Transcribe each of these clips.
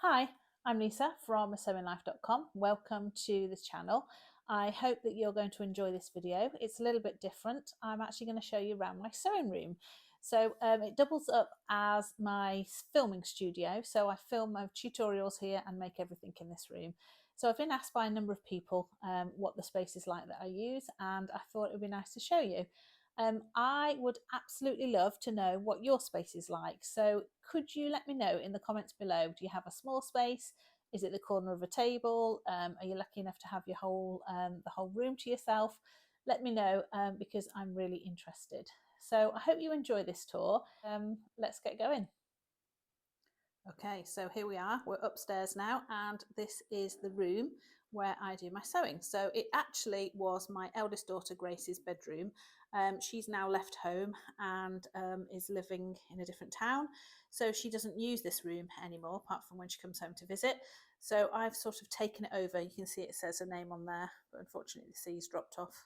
Hi, I'm Lisa from sewnlife.com. Welcome to this channel. I hope that you're going to enjoy this video. It's a little bit different. I'm actually going to show you around my sewing room. So it doubles up as my filming studio. So I film my tutorials here and make everything in this room. So I've been asked by a number of people what the space is like that I use, and I thought it would be nice to show you. I would absolutely love to know what your space is like. So could you let me know in the comments below? Do you have a small space? Is it the corner of a table? Are you lucky enough to have your the whole room to yourself? Let me know because I'm really interested. So I hope you enjoy this tour. Let's get going. Okay, so here we are. We're upstairs now, and this is the room where I do my sewing. So it actually was my eldest daughter Grace's bedroom. She's now left home and is living in a different town, so she doesn't use this room anymore apart from when she comes home to visit. So I've sort of taken it over. You can see it says her name on there, but unfortunately the C's dropped off.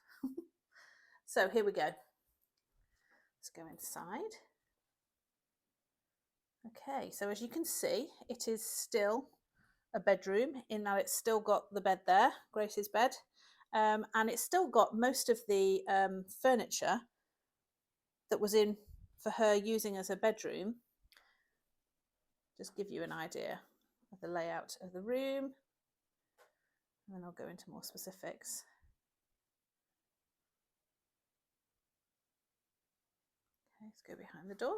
So here we go. Let's go inside. Okay, so as you can see, it is still a bedroom in that it's still got the bed there, Grace's bed, and it's still got most of the furniture that was in for her using as a bedroom. Just give you an idea of the layout of the room, and then I'll go into more specifics. Okay, let's go behind the door.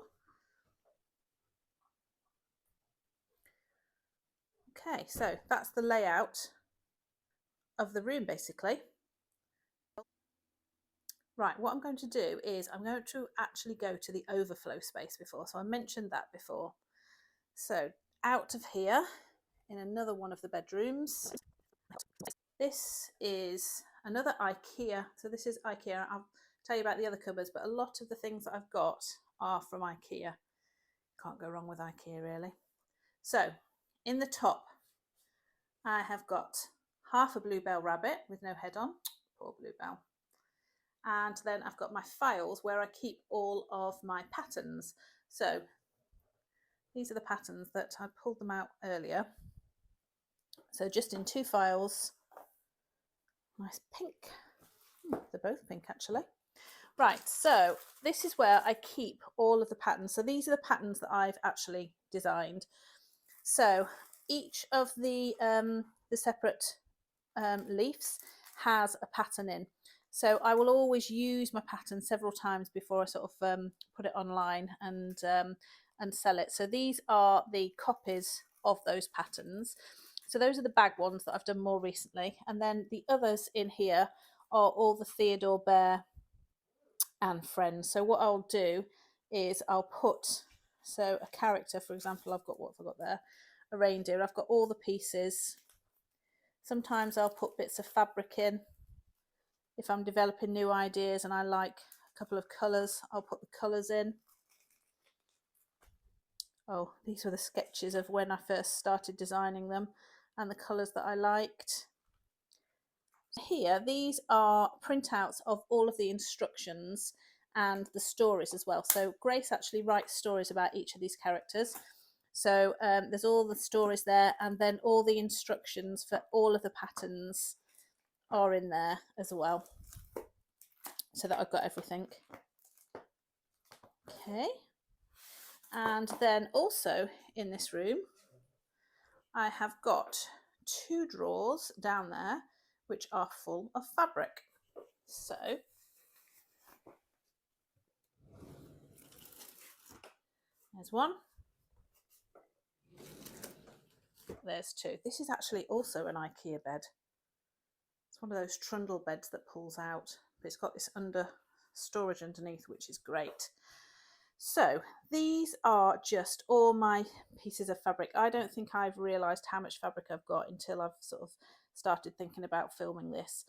Okay, so that's the layout of the room basically. Right, what I'm going to do is I'm going to actually go to the overflow space before. So I mentioned that before. So out of here in another one of the bedrooms, this is another IKEA. So this is IKEA. I'll tell you about the other cupboards, but a lot of the things that I've got are from IKEA. Can't go wrong with IKEA really. So in the top, I have got half a bluebell rabbit with no head on. Poor bluebell. And then I've got my files where I keep all of my patterns. So these are the patterns that I pulled them out earlier. So just in two files, nice pink. They're both pink actually. Right, so this is where I keep all of the patterns. So these are the patterns that I've actually designed. So each of the separate leaves has a pattern in. So I will always use my pattern several times before I sort of put it online and sell it. So these are the copies of those patterns. So those are the bag ones that I've done more recently. And then the others in here are all the Theodore Bear and Friends. So what I'll do is I'll put, so a character, for example, I've got, what have I got there? A reindeer. I've got all the pieces. Sometimes I'll put bits of fabric in. If I'm developing new ideas and I like a couple of colours, I'll put the colours in. Oh, these were the sketches of when I first started designing them and the colours that I liked. Here, these are printouts of all of the instructions and the stories as well. So Grace actually writes stories about each of these characters. So there's all the stories there, and then all the instructions for all of the patterns are in there as well, so that I've got everything. Okay, and then also in this room I have got two drawers down there which are full of fabric. So there's one, there's two. This is actually also an IKEA bed. It's one of those trundle beds that pulls out, but it's got this under storage underneath, which is great. So these are just all my pieces of fabric. I don't think I've realised how much fabric I've got until I've sort of started thinking about filming this.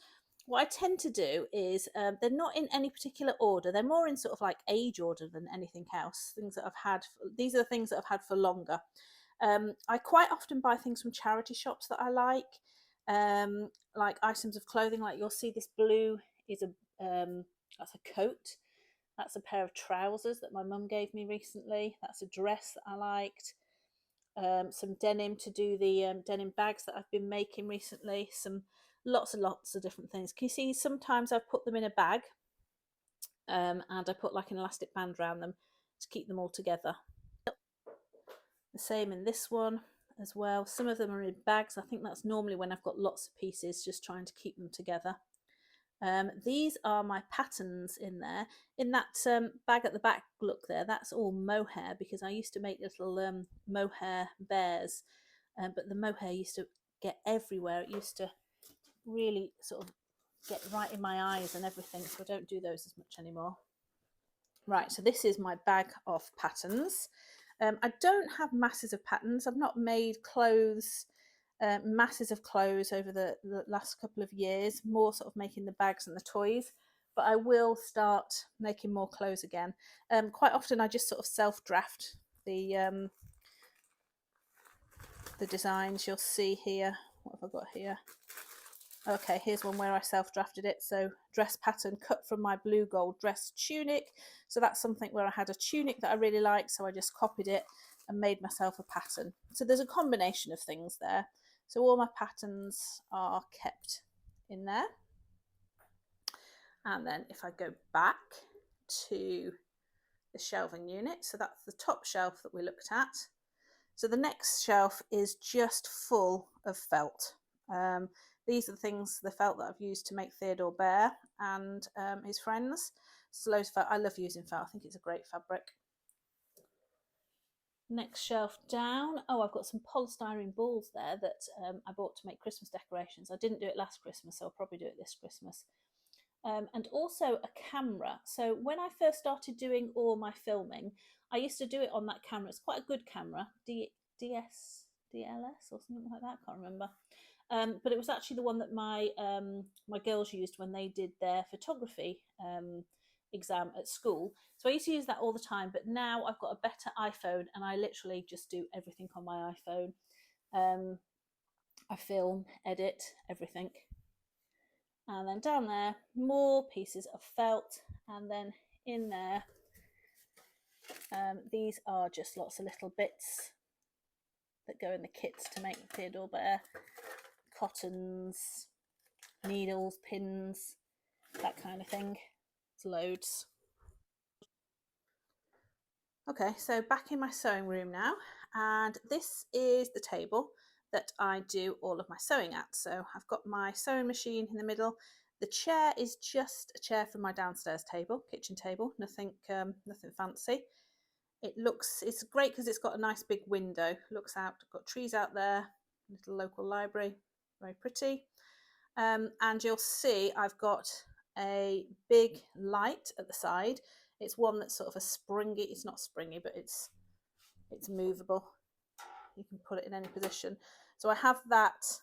What I tend to do is they're not in any particular order. They're more in sort of like age order than anything else. Things that I've had, these are the things that I've had for longer. I quite often buy things from charity shops that I like items of clothing. Like you'll see this blue is a that's a coat. That's a pair of trousers that my mum gave me recently. That's a dress that I liked. some denim to do the denim bags that I've been making recently. Lots and lots of different things. Can you see sometimes I've put them in a bag and I put like an elastic band around them to keep them all together. The same in this one as well. Some of them are in bags. I think that's normally when I've got lots of pieces, just trying to keep them together. These are my patterns in there. In that bag at the back, look there, that's all mohair, because I used to make little mohair bears, but the mohair used to get everywhere. It used to really sort of get right in my eyes and everything, so I don't do those as much anymore. Right, so this is my bag of patterns. I don't have masses of patterns. I've not made clothes, masses of clothes over the last couple of years, more sort of making the bags and the toys, but I will start making more clothes again. Quite often I just sort of self-draft the designs. You'll see here, what have I got here? Okay, here's one where I self-drafted it. So dress pattern cut from my blue gold dress tunic. So that's something where I had a tunic that I really liked, so I just copied it and made myself a pattern. So there's a combination of things there. So all my patterns are kept in there. And then if I go back to the shelving unit, so that's the top shelf that we looked at. So the next shelf is just full of felt. These are the felt that I've used to make Theodore Bear and his friends. So loads of felt. I love using felt. I think it's a great fabric. Next shelf down. Oh, I've got some polystyrene balls there that I bought to make Christmas decorations. I didn't do it last Christmas, so I'll probably do it this Christmas. And also a camera. So when I first started doing all my filming, I used to do it on that camera. It's quite a good camera, DLS or something like that. I can't remember. But it was actually the one that my girls used when they did their photography exam at school. So I used to use that all the time. But now I've got a better iPhone, and I literally just do everything on my iPhone. I film, edit, everything. And then down there, more pieces of felt, and then in there, these are just lots of little bits that go in the kits to make the Theodore Bear. Cottons, needles, pins, that kind of thing. It's loads. Okay, so back in my sewing room now, and this is the table that I do all of my sewing at. So I've got my sewing machine in the middle. The chair is just a chair from my downstairs table, kitchen table, nothing fancy. It's great because it's got a nice big window, looks out, got trees out there, little local library, very pretty. And you'll see I've got a big light at the side. It's one that's sort of it's not springy, but it's movable. You can put it in any position. So I have that,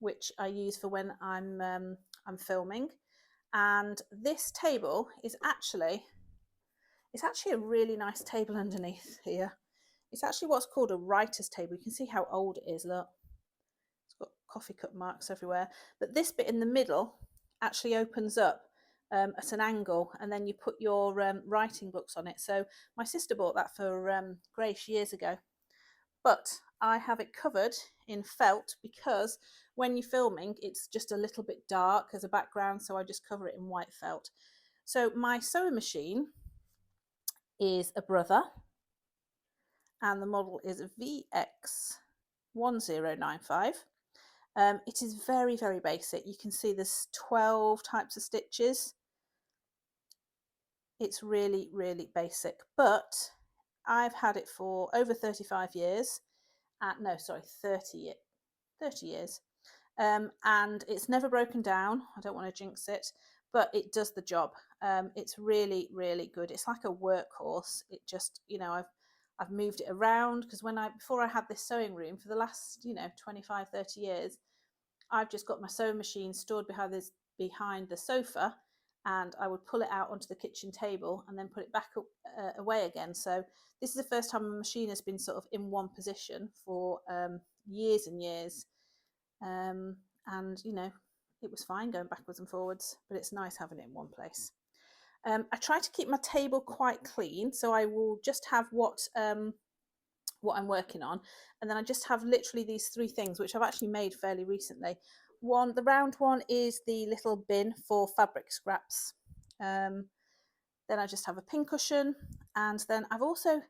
which I use for when I'm filming. And this table is actually a really nice table underneath here. It's actually what's called a writer's table. You can see how old it is, look. It's got coffee cup marks everywhere. But this bit in the middle actually opens up at an angle, and then you put your writing books on it. So my sister bought that for Grace years ago. But I have it covered in felt because when you're filming, it's just a little bit dark as a background, so I just cover it in white felt. So my sewing machine is a Brother, and the model is VX1095. It is very, very basic. You can see there's 12 types of stitches. It's really, really basic, but I've had it for over 35 years. 30 years. And it's never broken down. I don't want to jinx it, but it does the job. It's really, really good. It's like a workhorse. It just, I've moved it around because before I had this sewing room for the last, 25, 30 years, I've just got my sewing machine stored behind the sofa, and I would pull it out onto the kitchen table and then put it back away again. So this is the first time a machine has been sort of in one position for years and years. And, it was fine going backwards and forwards, but it's nice having it in one place. I try to keep my table quite clean, so I will just have what what I'm working on. And then I just have literally these three things, which I've actually made fairly recently. One, the round one, is the little bin for fabric scraps. Then I just have a pin cushion, and then I've also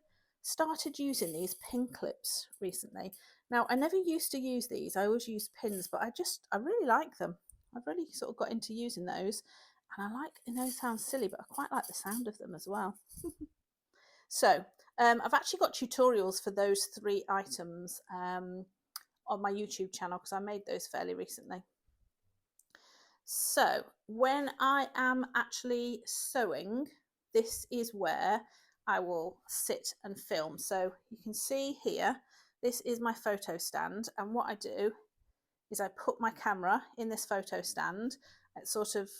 started using these pin clips recently. Now, I never used to use these. I always use pins, but I really like them. I've really sort of got into using those, and I like, I know it sounds silly, but I quite like the sound of them as well. So I've actually got tutorials for those three items on my YouTube channel, because I made those fairly recently. So when I am actually sewing, this is where I will sit and film. So you can see here, this is my photo stand, and what I do is I put my camera in this photo stand at sort of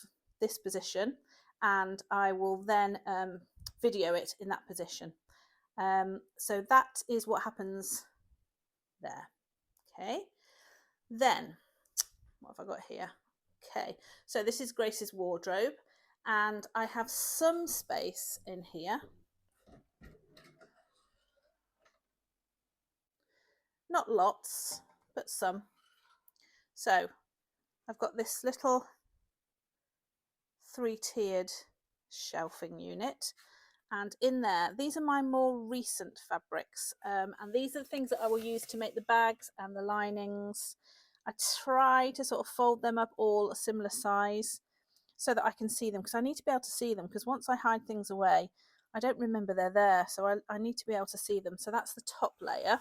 this position, and I will then video it in that position. So that is what happens there. Okay, then what have I got here? Okay, so this is Grace's wardrobe, and I have some space in here. Not lots, but some. So I've got this little three-tiered shelving unit, and in there, these are my more recent fabrics, and these are the things that I will use to make the bags and the linings. I try to sort of fold them up all a similar size so that I can see them, because I need to be able to see them, because once I hide things away, I don't remember they're there, so I need to be able to see them. So that's the top layer.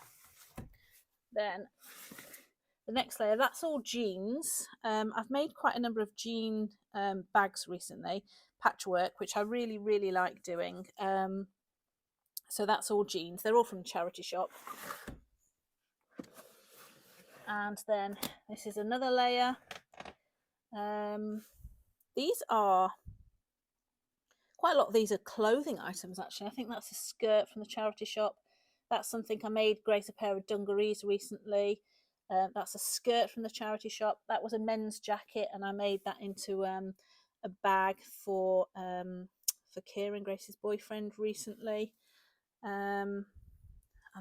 Then the next layer, that's all jeans. I've made quite a number of jean bags recently, patchwork, which I really, really like doing. So that's all jeans. They're all from the charity shop. And then this is another layer. These are quite a lot of these are clothing items, actually. I think that's a skirt from the charity shop. That's something I made Grace a pair of dungarees recently. That's a skirt from the charity shop. That was a men's jacket, and I made that into a bag for Kieran, Grace's boyfriend, recently. And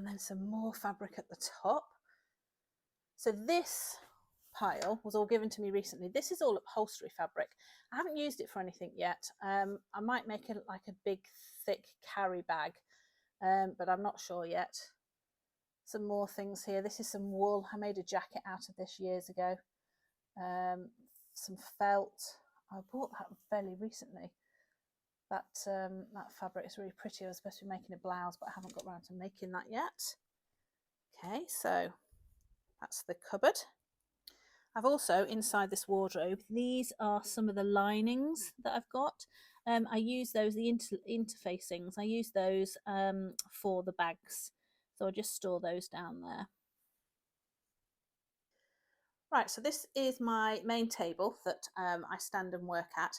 then some more fabric at the top. So this pile was all given to me recently. This is all upholstery fabric. I haven't used it for anything yet. I might make it like a big thick carry bag, but I'm not sure yet. Some more things here. This is some wool. I made a jacket out of this years ago. Some felt. I bought that fairly recently. That fabric is really pretty. I was supposed to be making a blouse, but I haven't got around to making that yet. Okay, so that's the cupboard. I've also, inside this wardrobe, these are some of the linings that I've got. I use those, the interfacings, I use those for the bags. So I'll just store those down there. Right, so this is my main table that I stand and work at.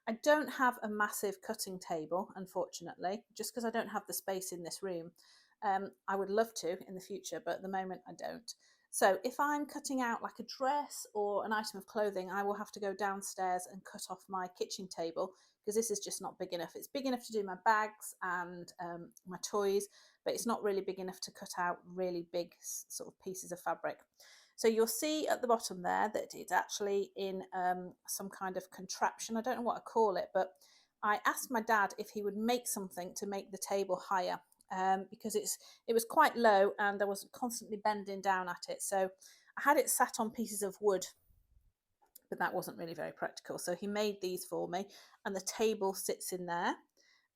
I don't have a massive cutting table, unfortunately, just because I don't have the space in this room. I would love to in the future, but at the moment I don't. So if I'm cutting out like a dress or an item of clothing, I will have to go downstairs and cut off my kitchen table, because this is just not big enough. It's big enough to do my bags and my toys, but it's not really big enough to cut out really big sort of pieces of fabric. So you'll see at the bottom there that it's actually in some kind of contraption. I don't know what I call it, but I asked my dad if he would make something to make the table higher. Because it was quite low and I was constantly bending down at it. So I had it sat on pieces of wood, but that wasn't really very practical. So he made these for me, and the table sits in there,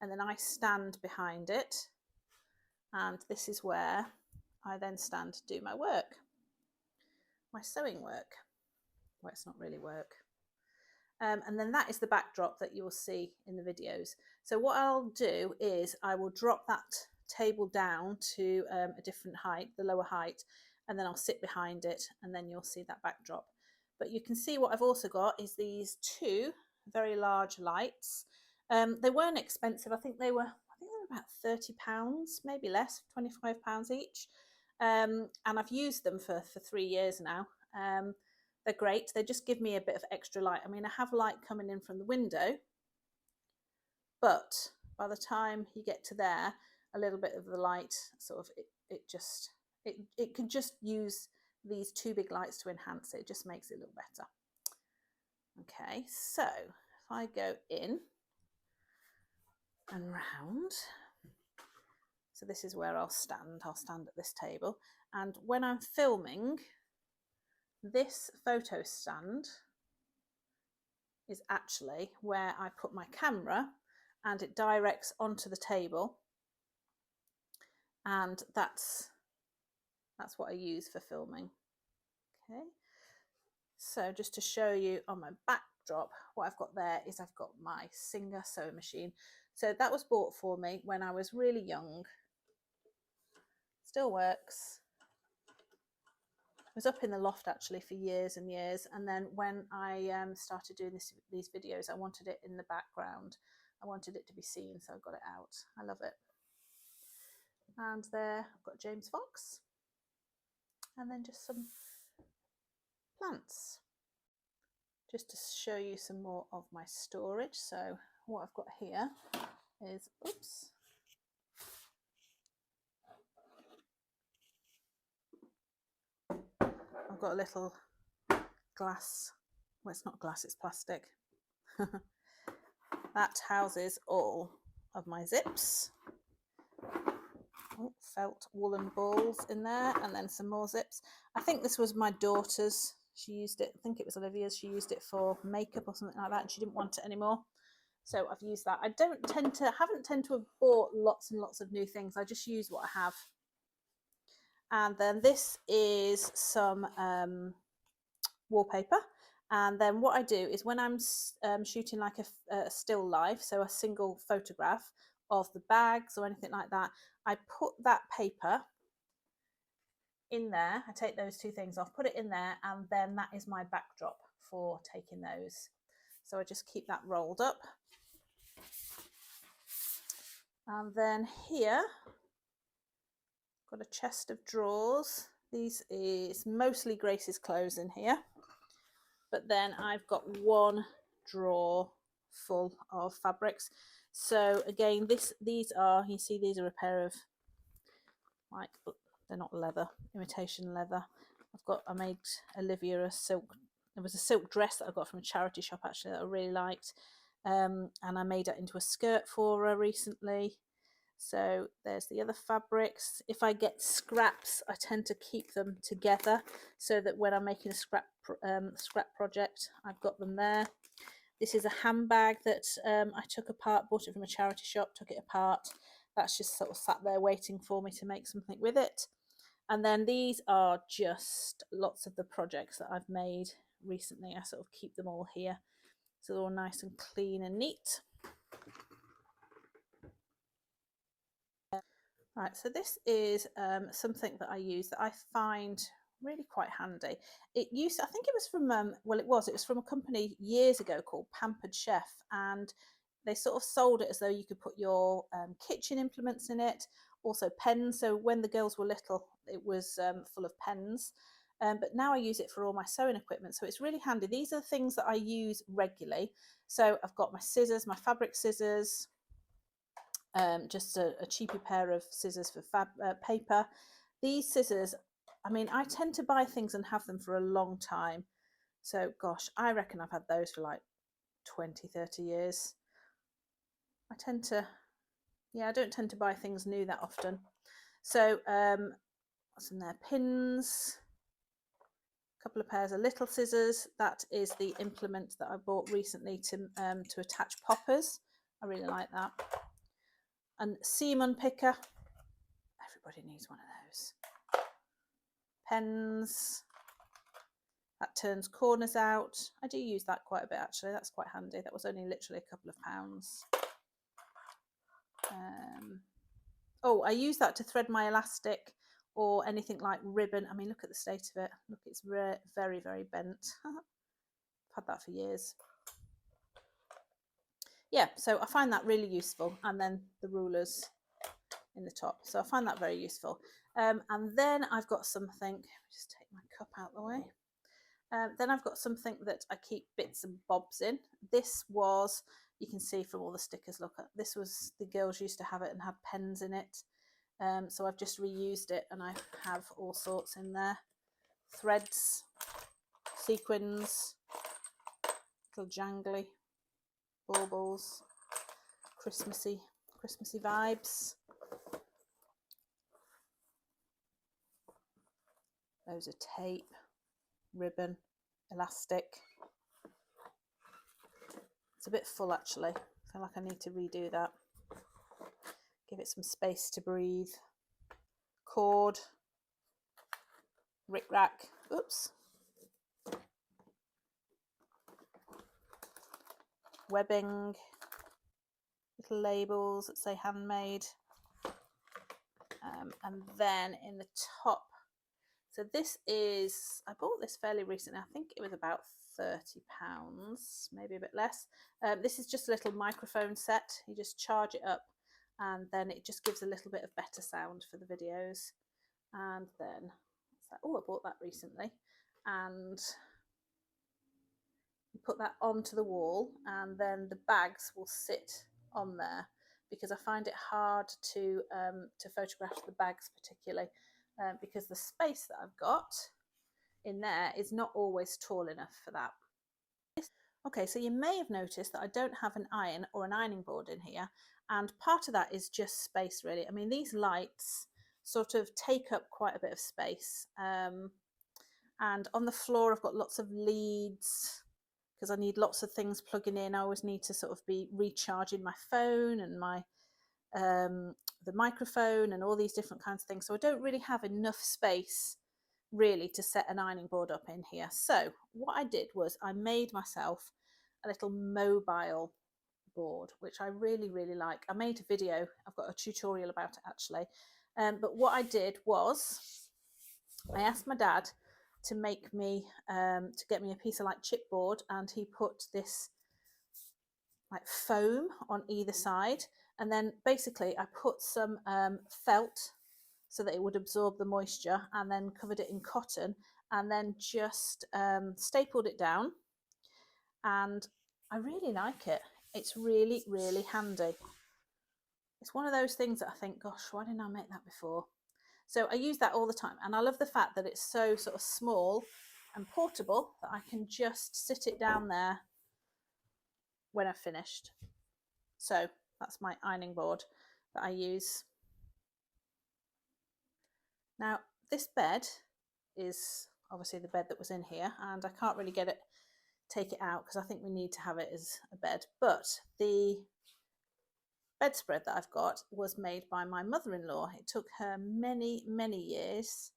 and then I stand behind it, and this is where I then stand to do my work, my sewing work. Well, it's not really work. And then that is the backdrop that you'll see in the videos. So what I'll do is I will drop that table down to a different height, the lower height, and then I'll sit behind it, and then you'll see that backdrop. But you can see what I've also got is these two very large lights. They weren't expensive. I think they were about £30, maybe less, £25 each. And I've used them for 3 years now. They're great. They just give me a bit of extra light. I mean, I have light coming in from the window, but by the time you get to there, a little bit of the light sort of it could just use these two big lights to enhance it. It just makes it look better. Okay, so if I go in and round, so this is where I'll stand at this table, and when I'm filming, this photo stand is actually where I put my camera, and it directs onto the table, and that's what I use for filming. Okay, so just to show you on my backdrop, what I've got there is I've got my Singer sewing machine. So that was bought for me when I was really young. Still works. It was up in the loft actually for years and years, and then when I started doing these videos, I wanted it in the background. I wanted it to be seen, so I got it out. I love it. And there I've got James Fox, and then just some plants, just to show you some more of my storage. So what I've got here is, oops, I've got a little glass, well, it's not glass, it's plastic. That houses all of my zips. Oh, felt woolen balls in there, and then some more zips. I think this was my daughter's. She used it, I think it was Olivia's, she used it for makeup or something like that, and she didn't want it anymore. So I've used that. I haven't tend to have bought lots and lots of new things. I just use what I have. And then this is some wallpaper. And then what I do is when I'm shooting like a still life, so a single photograph of the bags or anything like that, I put that paper in there. I take those two things off, put it in there, and then that is my backdrop for taking those. So I just keep that rolled up. And then here, got a chest of drawers. These is mostly Grace's clothes in here. But then I've got one drawer full of fabrics. So again, these are, you see, these are a pair of, like, they're not leather, imitation leather. I made Olivia a silk, there was a silk dress that I got from a charity shop actually that I really liked. And I made it into a skirt for her recently. So there's the other fabrics. If I get scraps, I tend to keep them together so that when I'm making a scrap project, I've got them there. This is a handbag that I took apart, bought it from a charity shop, took it apart. That's just sort of sat there waiting for me to make something with it. And then these are just lots of the projects that I've made recently. I sort of keep them all here, so they're all nice and clean and neat. Right, so this is something that I use that I find really quite handy. I think it was from, it was from a company years ago called Pampered Chef, and they sort of sold it as though you could put your kitchen implements in it, also pens. So when the girls were little, it was full of pens. But now I use it for all my sewing equipment, so it's really handy. These are the things that I use regularly. So I've got my scissors, my fabric scissors, just a cheaper pair of scissors for paper. These scissors, I mean, I tend to buy things and have them for a long time. So gosh, I reckon I've had those for like 20, 30 years. I don't tend to buy things new that often. So what's in there? Pins, a couple of pairs of little scissors. That is the implement that I bought recently to attach poppers. I really like that. And seam unpicker, everybody needs one of those. Pens, that turns corners out. I do use that quite a bit actually, that's quite handy. That was only literally a couple of pounds. Oh, I use that to thread my elastic or anything like ribbon. I mean, look at the state of it. Look, it's very, very bent. I've had that for years. Yeah, so I find that really useful. And then the rulers in the top, so I find that very useful. And then I've got something, just take my cup out of the way. Then I've got something that I keep bits and bobs in. This was, you can see from all the stickers, look at this, was the girls used to have it and had pens in it. So I've just reused it, and I have all sorts in there. Threads, sequins, little jangly baubles, Christmassy vibes. Loads of tape, ribbon, elastic. It's a bit full actually. I feel like I need to redo that. Give it some space to breathe. Cord, rick-rack, oops. Webbing, little labels that say handmade. And then in the top, so this is, I bought this fairly recently. I think it was about £30, maybe a bit less. This is just a little microphone set. You just charge it up, and then it just gives a little bit of better sound for the videos. And then, oh, I bought that recently. And you put that onto the wall, and then the bags will sit on there, because I find it hard to photograph the bags particularly, because the space that I've got in there is not always tall enough for that. Okay, so you may have noticed that I don't have an iron or an ironing board in here, and part of that is just space really. I mean, these lights sort of take up quite a bit of space, and on the floor I've got lots of leads because I need lots of things plugging in. I always need to sort of be recharging my phone and my the microphone and all these different kinds of things, so I don't really have enough space really to set an ironing board up in here. So what I did was I made myself a little mobile board, which I really like. I made a video, I've got a tutorial about it actually, but what I did was I asked my dad to make me to get me a piece of like chipboard, and he put this like foam on either side, and then basically I put some felt so that it would absorb the moisture, and then covered it in cotton, and then just stapled it down, and I really like it. It's really handy. It's one of those things that I think, gosh, why didn't I make that before? So I use that all the time, and I love the fact that it's so sort of small and portable that I can just sit it down there when I've finished. So that's my ironing board that I use. Now this bed is obviously the bed that was in here, and I can't really take it out because I think we need to have it as a bed, but the bedspread that I've got was made by my mother-in-law. It took her many years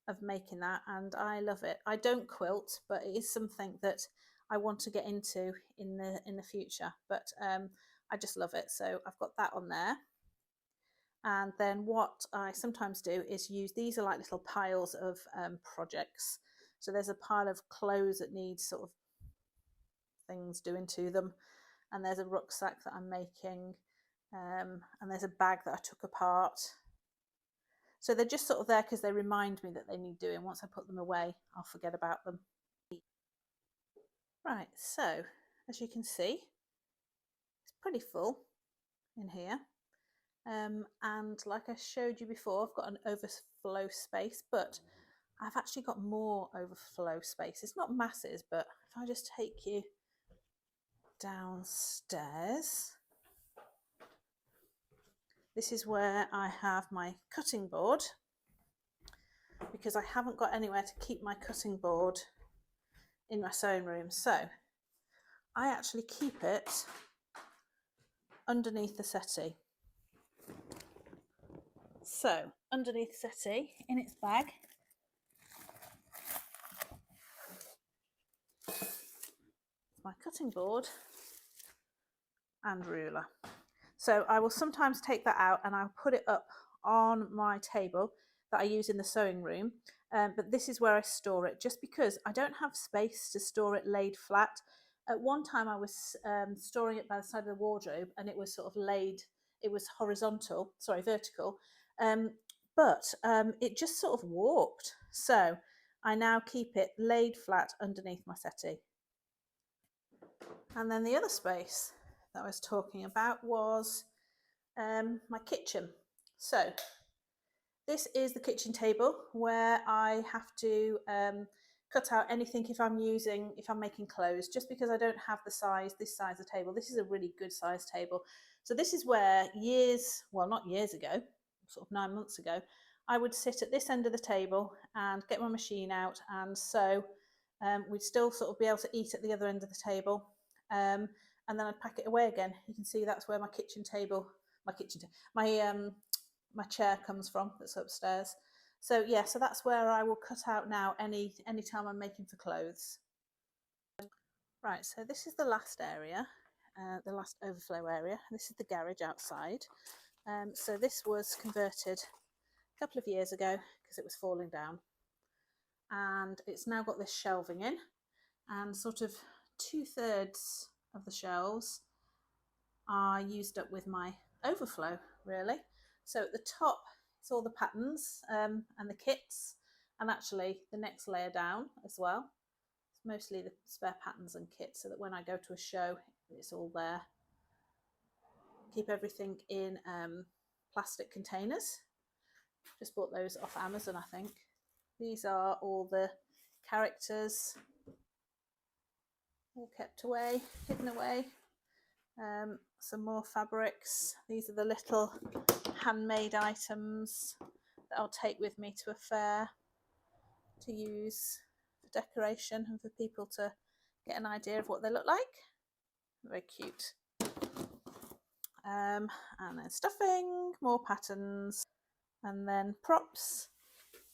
of making that, and I love it. I don't quilt, but it is something that I want to get into in the future, but I just love it. So I've got that on there. And then what I sometimes do is use, these are like little piles of projects. So there's a pile of clothes that needs sort of things doing to them, and there's a rucksack that I'm making, and there's a bag that I took apart. So they're just sort of there because they remind me that they need doing. Once I put them away, I'll forget about them. Right, so as you can see, it's pretty full in here. And like I showed you before, I've got an overflow space, but I've actually got more overflow space. It's not masses, but if I just take you downstairs, this is where I have my cutting board, because I haven't got anywhere to keep my cutting board in my sewing room. So I actually keep it underneath the settee. So underneath the settee, in its bag, my cutting board and ruler. So I will sometimes take that out and I'll put it up on my table that I use in the sewing room, but this is where I store it, just because I don't have space to store it laid flat. At one time I was storing it by the side of the wardrobe, and it was sort of laid, it was vertical, but it just sort of warped. So I now keep it laid flat underneath my settee. And then the other space that I was talking about was my kitchen. So this is the kitchen table where I have to cut out anything if I'm making clothes, just because I don't have this size of table. This is a really good size table. So this is where not years ago, sort of 9 months ago, I would sit at this end of the table and get my machine out and sew. We'd still sort of be able to eat at the other end of the table. And then I'd pack it away again. You can see that's where my my chair comes from, that's upstairs. So yeah, so that's where I will cut out now any time I'm making for clothes. Right, so this is the last area, the last overflow area. This is the garage outside. So this was converted a couple of years ago because it was falling down, and it's now got this shelving in, and sort of 2/3 of the shelves are used up with my overflow, really. So at the top, it's all the patterns and the kits, and actually the next layer down as well. It's mostly the spare patterns and kits, so that when I go to a show, it's all there. Keep everything in plastic containers. Just bought those off Amazon, I think. These are all the characters, all kept away, hidden away. Some more fabrics. These are the little handmade items that I'll take with me to a fair to use for decoration and for people to get an idea of what they look like. Very cute. And then stuffing, more patterns, and then props.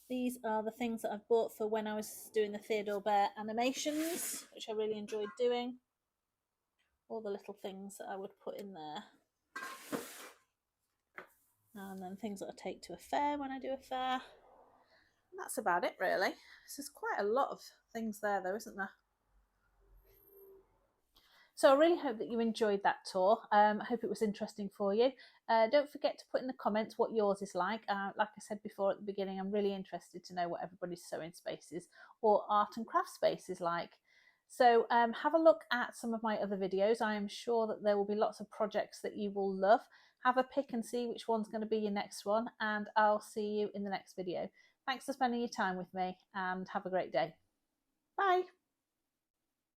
These are the things that I've bought for when I was doing the Theodore Bear animations, which I really enjoyed doing. All the little things that I would put in there. And then things that I take to a fair when I do a fair. And that's about it, really. So there's quite a lot of things there, though, isn't there? So I really hope that you enjoyed that tour. I hope it was interesting for you. Don't forget to put in the comments what yours is like. Like I said before at the beginning, I'm really interested to know what everybody's sewing spaces or art and craft space is like. So have a look at some of my other videos. I am sure that there will be lots of projects that you will love. Have a pick and see which one's going to be your next one, and I'll see you in the next video. Thanks for spending your time with me, and have a great day. Bye.